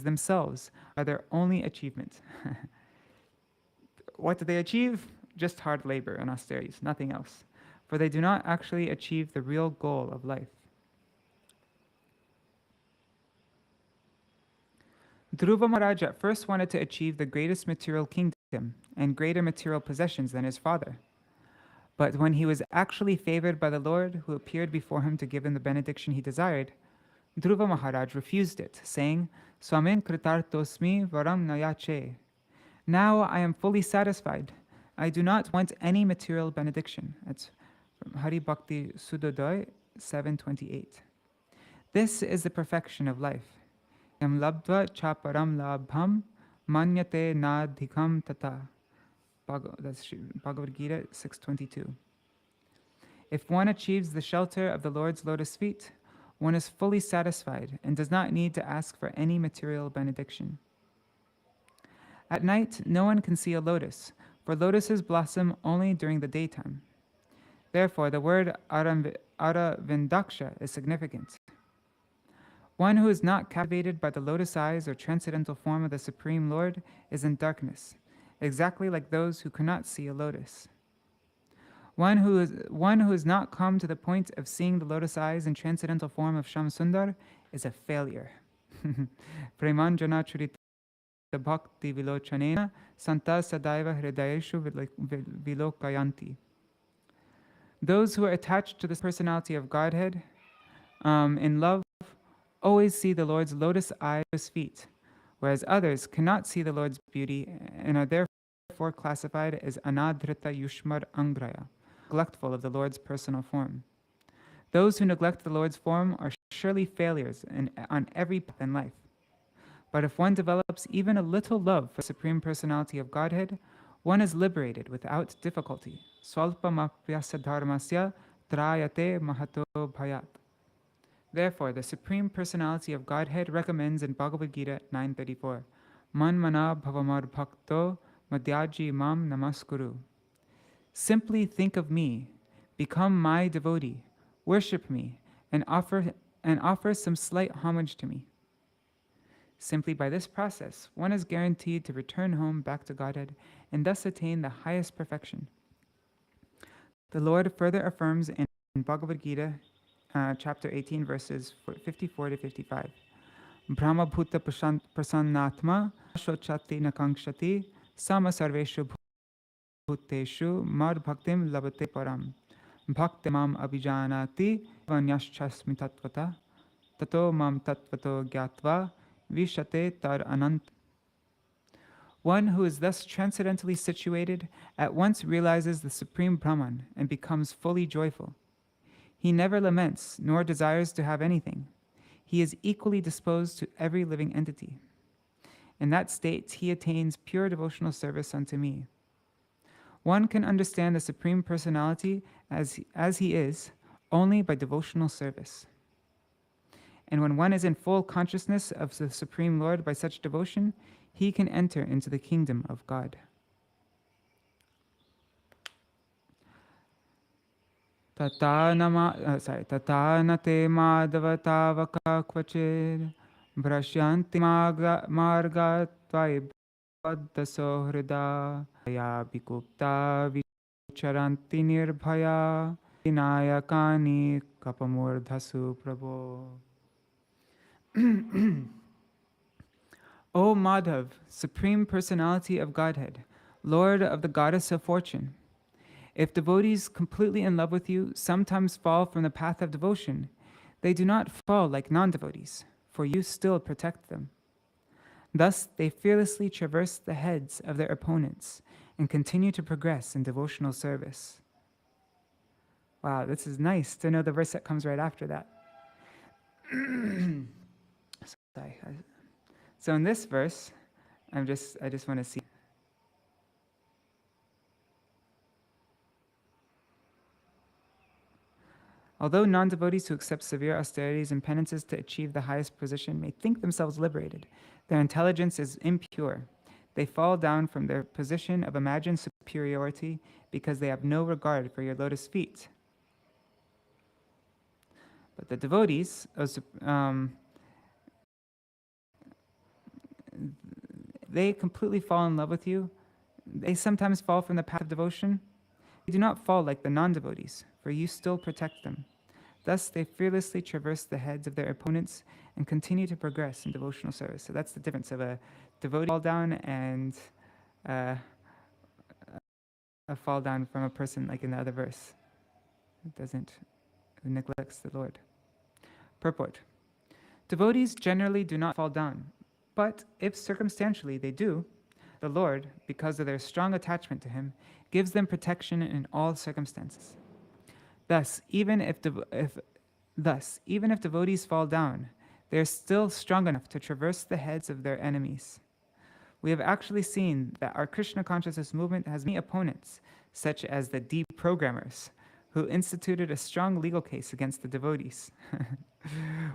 themselves are their only achievement. What do they achieve? Just hard labor and austerities, nothing else. For they do not actually achieve the real goal of life. Dhruva Maharaj at first wanted to achieve the greatest material kingdom and greater material possessions than his father. But when he was actually favored by the Lord, who appeared before him to give him the benediction he desired, Dhruva Maharaj refused it, saying, Swamin kritartosmi varam nayache. Now I am fully satisfied. I do not want any material benediction. That's from Hari Bhakti Sudodoy 728. This is the perfection of life. Yam labdva chaparam labham manyate nadhikam tata. That's Bhagavad Gita 622. If one achieves the shelter of the Lord's lotus feet, one is fully satisfied and does not need to ask for any material benediction. At night, no one can see a lotus, for lotuses blossom only during the daytime. Therefore, the word Aravindaksha is significant. One who is not captivated by the lotus eyes or transcendental form of the Supreme Lord is in darkness, exactly like those who cannot see a lotus. One who has not come to the point of seeing the lotus eyes and transcendental form of Shamsundar is a failure. Premanjana Churita Bhakti Vilochanena Santa Sadaiva Hridayeshu Vilokayanti. Those who are attached to this personality of Godhead in love always see the Lord's lotus eyes feet, whereas others cannot see the Lord's beauty and are therefore classified as Anadhrita Yushmar Angraya, neglectful of the Lord's personal form. Those who neglect the Lord's form are surely failures on every path in life. But if one develops even a little love for the Supreme Personality of Godhead, one is liberated without difficulty. Swalpamapyasa dharmasya trayate mahato bhayat. Therefore, the Supreme Personality of Godhead recommends in Bhagavad Gita 9:34, Manmana bhavamar bhakto madhyaji mam namaskuru. Simply think of me, become my devotee, worship me, and offer some slight homage to me. Simply by this process, one is guaranteed to return home back to Godhead and thus attain the highest perfection. The Lord further affirms in Bhagavad Gita, chapter 18, verses 54 to 55. Brahma bhuta prasannatma shochati nakankshati sama sarveshu bhuteshu mad bhaktim labate param bhakti mam abhijanati vanyaschasmi tattvata tato mam tattvato gyatva vishate tar anant. One who is thus transcendently situated at once realizes the Supreme Brahman and becomes fully joyful. He never laments nor desires to have anything. He is equally disposed to every living entity. In that state, he attains pure devotional service unto me. One can understand the Supreme Personality as he is only by devotional service. And when one is in full consciousness of the Supreme Lord by such devotion, he can enter into the kingdom of God. Tatanate madhavatavaka kvachid brashyanti marga tvaibaddaso hrida ya bikupta vicharanti nirbhaya vinayakani kapamurdhasu prabho. O Madhav, Supreme Personality of Godhead, Lord of the Goddess of Fortune, if devotees completely in love with you sometimes fall from the path of devotion, they do not fall like non-devotees, for you still protect them. Thus, they fearlessly traverse the heads of their opponents and continue to progress in devotional service. Wow, this is nice to know the verse that comes right after that. So in this verse, I just want to see. Although non-devotees who accept severe austerities and penances to achieve the highest position may think themselves liberated, their intelligence is impure. They fall down from their position of imagined superiority because they have no regard for your lotus feet. But the devotees, they completely fall in love with you. They sometimes fall from the path of devotion. They do not fall like the non-devotees, for you still protect them. Thus, they fearlessly traverse the heads of their opponents and continue to progress in devotional service. So that's the difference of a devotee fall down and a fall down from a person like in the other verse. Who neglects the Lord. Purport. Devotees generally do not fall down, but if circumstantially they do, The Lord, because of their strong attachment to him, gives them protection in all circumstances. Thus, even if devotees fall down, they are still strong enough to traverse the heads of their enemies. We have actually seen that our Krishna consciousness movement has many opponents, such as the deprogrammers, who instituted a strong legal case against the devotees.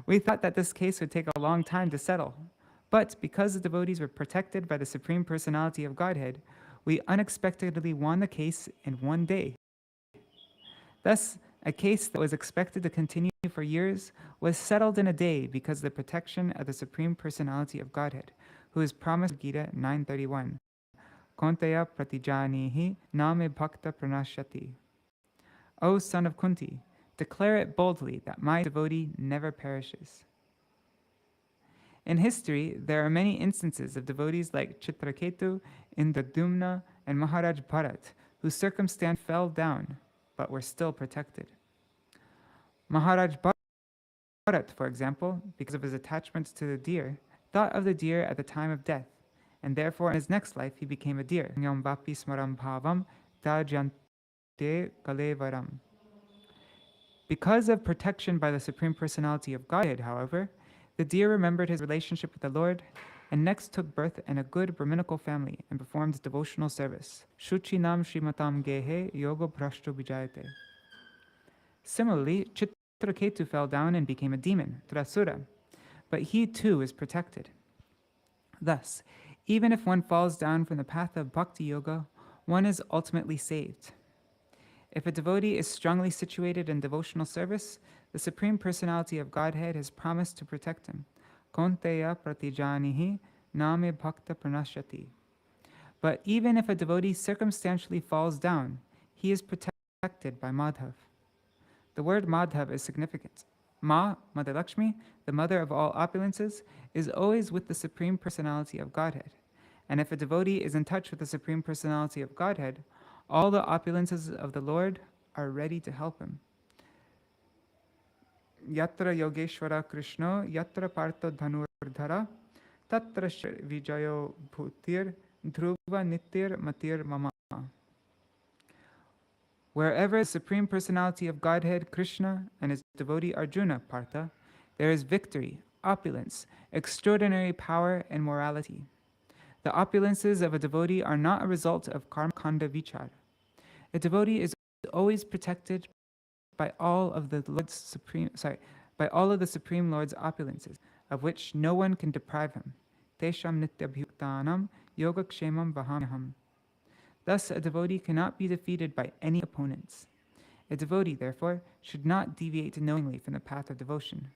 We thought that this case would take a long time to settle, but because the devotees were protected by the Supreme Personality of Godhead, we unexpectedly won the case in one day. Thus, a case that was expected to continue for years was settled in a day because of the protection of the Supreme Personality of Godhead, who is promised in Gita 9:31. Kaunteya pratijanihi name bhakta pranashyati. O son of Kunti, declare it boldly that my devotee never perishes. In history, there are many instances of devotees like Chitraketu, Indradumna, and Maharaj Bharat, whose circumstance fell down, but were still protected. Maharaj Bharat, for example, because of his attachment to the deer, thought of the deer at the time of death, and therefore in his next life he became a deer. Nyam vapi smaram bhavam tajante kalevaram. Because of protection by the Supreme Personality of Godhead, however, the deer remembered his relationship with the Lord and next took birth in a good Brahminical family and performed devotional service. Shuchinam Shrimatam Gehe Yoga Prashto Vijayate. Similarly, Chitraketu fell down and became a demon, Trasura, but he too is protected. Thus, even if one falls down from the path of Bhakti Yoga, one is ultimately saved. If a devotee is strongly situated in devotional service, the Supreme Personality of Godhead has promised to protect him. Kaunteya pratijanihi name bhakta pranashyati. But even if a devotee circumstantially falls down, he is protected by Madhav. The word Madhav is significant. Ma, Mother Lakshmi, the mother of all opulences, is always with the Supreme Personality of Godhead. And if a devotee is in touch with the Supreme Personality of Godhead, all the opulences of the Lord are ready to help him. Yatra Yogeshwara Krishna, Yatra Partha Dhanurdhara, Tatra Vijayo Bhutir, Dhruva Nitir Matir Mama. Wherever the Supreme Personality of Godhead, Krishna, and his devotee Arjuna, Partha, there is victory, opulence, extraordinary power, and morality. The opulences of a devotee are not a result of karma kanda vichar. A devotee is always protected by all of the Supreme Lord's opulences, of which no one can deprive him. Tesham nityabhyuktanam yogakshemam vahamyaham. Thus, a devotee cannot be defeated by any opponents. A devotee, therefore, should not deviate knowingly from the path of devotion.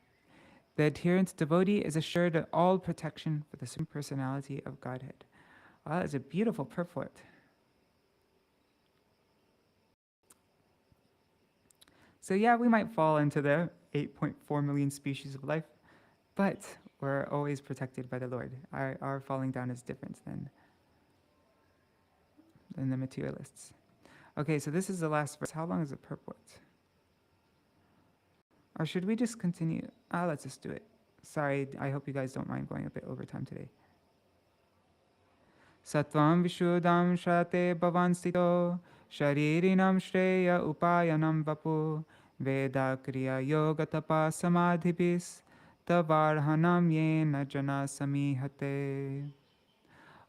The adherent devotee is assured of all protection for the Supreme Personality of Godhead. Wow, that is a beautiful purport. So yeah, we might fall into the 8.4 million species of life, but we're always protected by the Lord. Our falling down is different than the materialists. Okay, so this is the last verse. How long is the purport? Or should we just continue? Let's just do it. Sorry, I hope you guys don't mind going a bit over time today. Satvam Vishuddham Shate Bhavanstito Sharirinam Shreya Upayanam Vapu Veda Kriya Yoga Tapa Samadhibis Tavarhanam Yena Jana Samihate.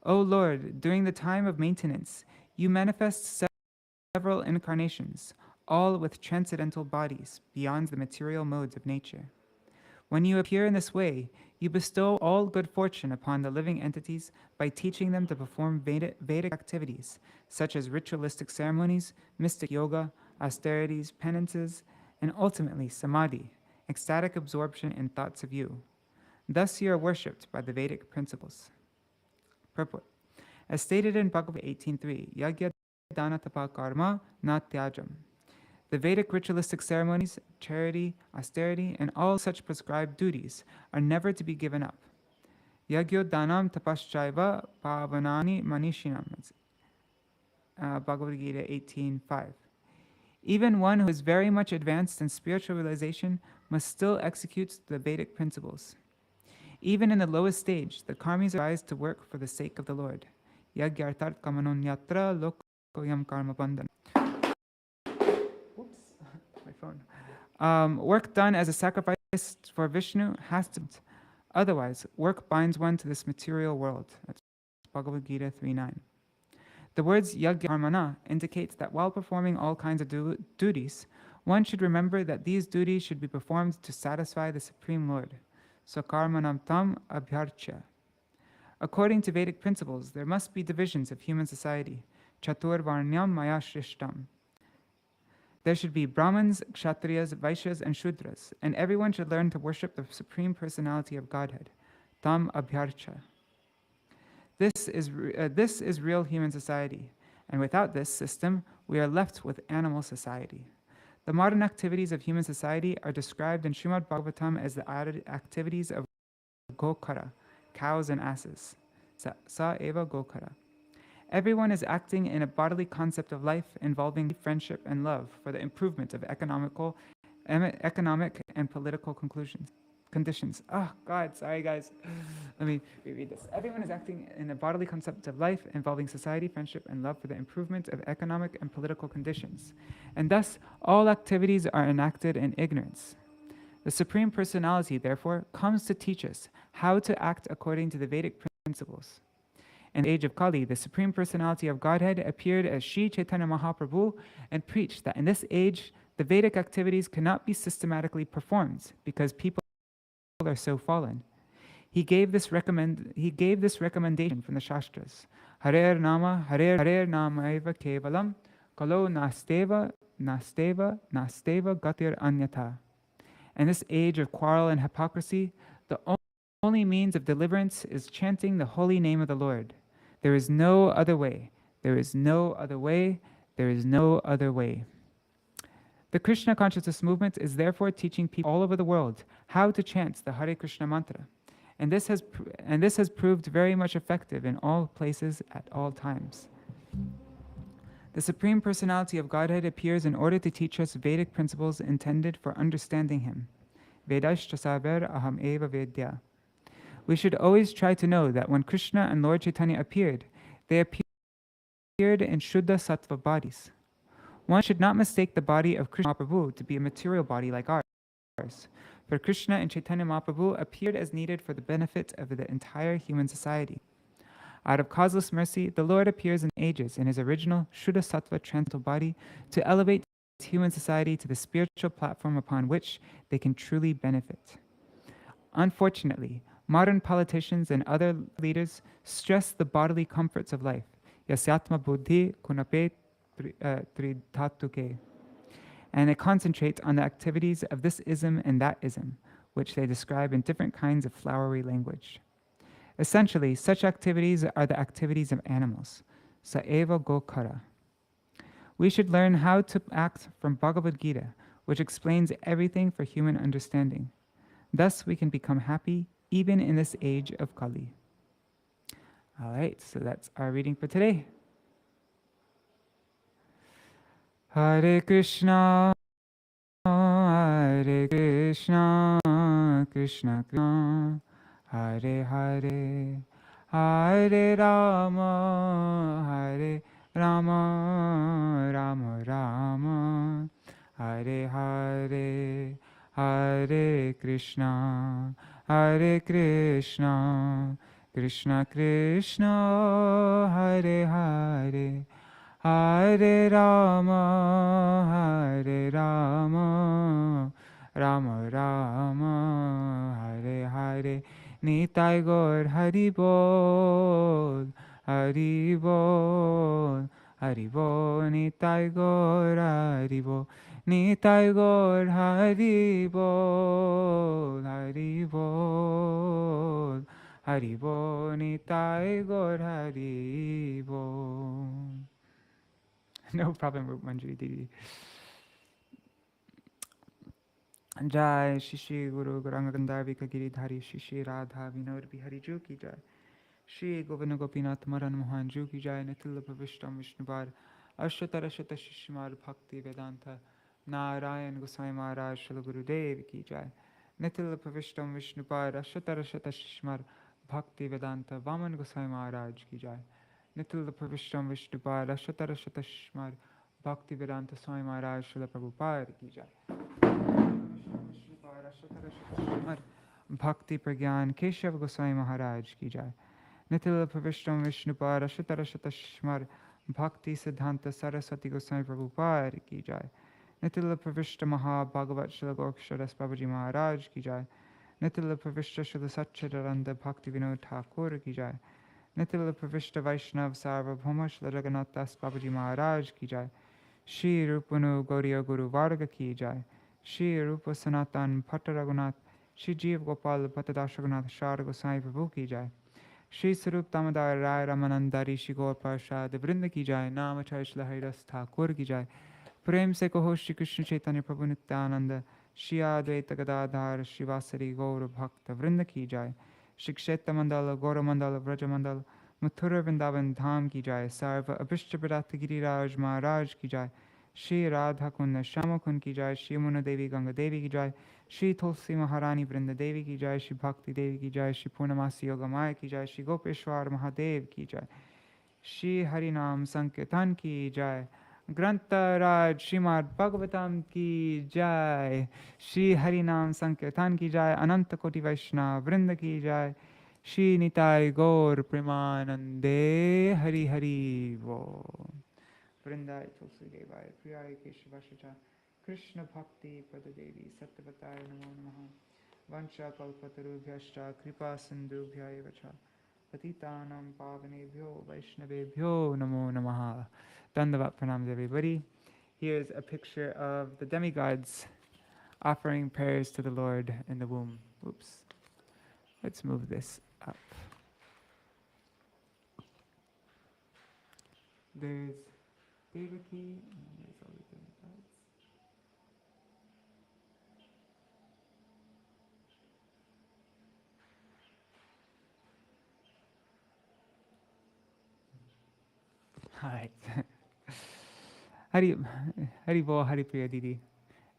O Lord, during the time of maintenance, you manifest several incarnations, all with transcendental bodies beyond the material modes of nature. When you appear in this way, you bestow all good fortune upon the living entities by teaching them to perform Vedic activities, such as ritualistic ceremonies, mystic yoga, austerities, penances, and ultimately samadhi, ecstatic absorption in thoughts of you. Thus you are worshipped by the Vedic principles. Purport. As stated in Bhagavad 18.3, Yagya Dana Tapa Karma Na Tyajam. The Vedic ritualistic ceremonies, charity, austerity, and all such prescribed duties are never to be given up. Yagyo Danam Tapaschaiva Pavanani Manishinam. Bhagavad Gita 18.5. Even one who is very much advanced in spiritual realization must still execute the Vedic principles. Even in the lowest stage, the karmis arise to work for the sake of the Lord. yagyartart kamanon yatra lokoyam karma bandhan. Oops, my phone. Work done as a sacrifice for Vishnu has to. Otherwise, work binds one to this material world. That's Bhagavad Gita 3:9. The words yagya karmana indicates that while performing all kinds of duties, one should remember that these duties should be performed to satisfy the Supreme Lord. Sakarmanam tam abhyarcha. According to Vedic principles, there must be divisions of human society. Chatur varnyam maya shrishtam. There should be Brahmins, Kshatriyas, Vaishyas, and Shudras, and everyone should learn to worship the Supreme Personality of Godhead. Tam abhyarcha. This is real human society, and without this system, we are left with animal society. The modern activities of human society are described in Śrīmad-Bhāgavatam as the activities of Gokara, cows and asses. Sa eva Gokara. Everyone is acting in a bodily concept of life involving friendship and love for the improvement of economic and political conditions. Oh, God, sorry, guys. Let me reread this. Everyone is acting in a bodily concept of life involving society, friendship, and love for the improvement of economic and political conditions. And thus, all activities are enacted in ignorance. The Supreme Personality, therefore, comes to teach us how to act according to the Vedic principles. In the age of Kali, the Supreme Personality of Godhead appeared as Sri Chaitanya Mahaprabhu and preached that in this age, the Vedic activities cannot be systematically performed because people are so fallen. He gave this recommendation from the Shastras. Harer nama eva kevalam kalo nasteva gatir anyata. In this age of quarrel and hypocrisy, the only means of deliverance is chanting the holy name of the Lord. There is no other way. There is no other way. There is no other way. The Krishna consciousness movement is therefore teaching people all over the world how to chant the Hare Krishna mantra. And this has proved very much effective in all places at all times. The Supreme Personality of Godhead appears in order to teach us Vedic principles intended for understanding Him. Vedashta saber aham eva vedya. We should always try to know that when Krishna and Lord Chaitanya appeared, they appeared in Shuddha Sattva bodies. One should not mistake the body of Krishna Mahaprabhu to be a material body like ours. For Krishna and Chaitanya Mahaprabhu appeared as needed for the benefit of the entire human society. Out of causeless mercy, the Lord appears in ages in His original Shuddha Sattva transcendental body to elevate human society to the spiritual platform upon which they can truly benefit. Unfortunately, modern politicians and other leaders stress the bodily comforts of life. Yasyatma buddhi kunape tridhatuke. And they concentrate on the activities of this ism and that ism, which they describe in different kinds of flowery language. Essentially, such activities are the activities of animals. Sa eva gokara. We should learn how to act from Bhagavad Gita, which explains everything for human understanding. Thus, we can become happy even in this age of Kali. All right, so that's our reading for today. Hare Krishna, Krishna Krishna, Hare Hare, Hare Rama, Rama Rama, Hare Hare, Hare Krishna, Krishna Krishna, Hare Hare, Hare Rama, Rama Rama, Hare Hare. Nitai Gaur Hari Bol, Hari Bol, Hari Bol. Nitai Gaur Hari Bol, Nitai Gaur Hari Bol, Hari Bol, Hari Bol. Nitai Gaur Hari Bol. No problem, Rup Manjari Didi. Jai Shri Guru Gauranga Gandharvi Kagiri Dhari Shri Radha Vinod Bihari Ju Ki Jai. Shri Govinda Gopinath Maran Mohan Ju Ki Jai. Natila Bhavishtam Vishnubar Ashatara Shata Shishmar Bhakti Vedanta Narayan Goswami Maharaj Shri Guru Dev Ki Jai. Natila Bhavishtam Vishnubar Ashatara Shata Shishmar Bhakti Vedanta Vaman Goswami Maharaj Ki Jai. Nitila Pravishtam Vishnupad Ashatarashatashmar Bhaktivedanta Swami Maharaj Srila Prabhupada ki jai. Vishnupad Ashatarashatashmar Bhakti Pragyan Keshav Goswami Maharaj ki jai. Nitila Pravishtam Vishnupad Ashatarashatashmar Bhakti Siddhanta Saraswati Goswami Prabhupada ki jai. Nitila Pravishta Maha Bhagavat Srila Gorkshadas Babaji Maharaj ki jai. Nitila Pravishta Srila Satchidananda Bhakti Vinod Thakur ki jai. Nitila Pravishta Vaishnav Sarvabhauma Srila Jagannath Das Babaji Maharaj ki jai. Shri Rupanu Gauriya Guru Varga ki jai. Shri Rupa Sanatan Bhatta Raghunath Shri Jeev Gopal Bhattadash Raghunath Shara Goswami Prabhu ki jai. Shri Sarup Damodar Rai Ramanandari Shri Gaur Parshad Vrinda ki jai. Namacharya Srila Haridas Thakur ki jai. प्रेम से कहो श्री कृष्ण चैतन्य प्रभु नित्यानंद श्री अद्वैत गदाधर श्रीवासरी गौर भक्त वृंद की जाय। श्री क्षेत्र मंडल गौर मंडल व्रज मंडल मथुरा वृंदावन धाम की जाय। सर्व अभिष्ट प्रदात गिरिराज महाराज की जाय। श्री राधा कुंड श्याम कुंड की जाय। श्री मुन देवी गंगा देवी की जाय। श्री तुलसी महारानी वृंद देवी की जाय। श्री भक्ति देवी की जाय। श्री पूर्णमासी योगमाया की जाय। श्री गोपेश्वर महादेव की जाय। श्री हरिनाम संकीर्तन की जाय। ग्रंथ राज श्रीमद् भागवतम की जय। श्री हरिनाम संकीर्तन की जय। अनंत कोटि वैष्णव वृंद की जय। श्री निताय गौर प्रेमानंदे हरि हरि वो। वृंदाय तुलसी देवाय प्रियाय केशवाय कृष्ण भक्ति पद देवी सत्यवताय नमो नमः। वंशा कल्पतरुभ्यश्च कृपा सिन्धुभ्य एव च पतितानां पावनेभ्यो वैष्णवेभ्यो नमो नमः। Dandavat pranams everybody. Here's a picture of the demigods offering prayers to the Lord in the womb. Oops. Let's move this up. There's Devaki, and there's all the demigods. All right. Hari Bol, Hari Priya Didi,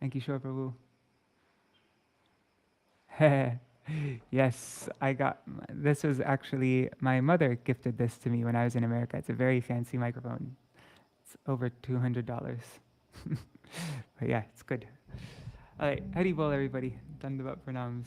and Kishore Prabhu. Yes, this was actually, my mother gifted this to me when I was in America. It's a very fancy microphone. It's over $200. But yeah, it's good. All right, Hari Bol everybody. Dandavat pranams.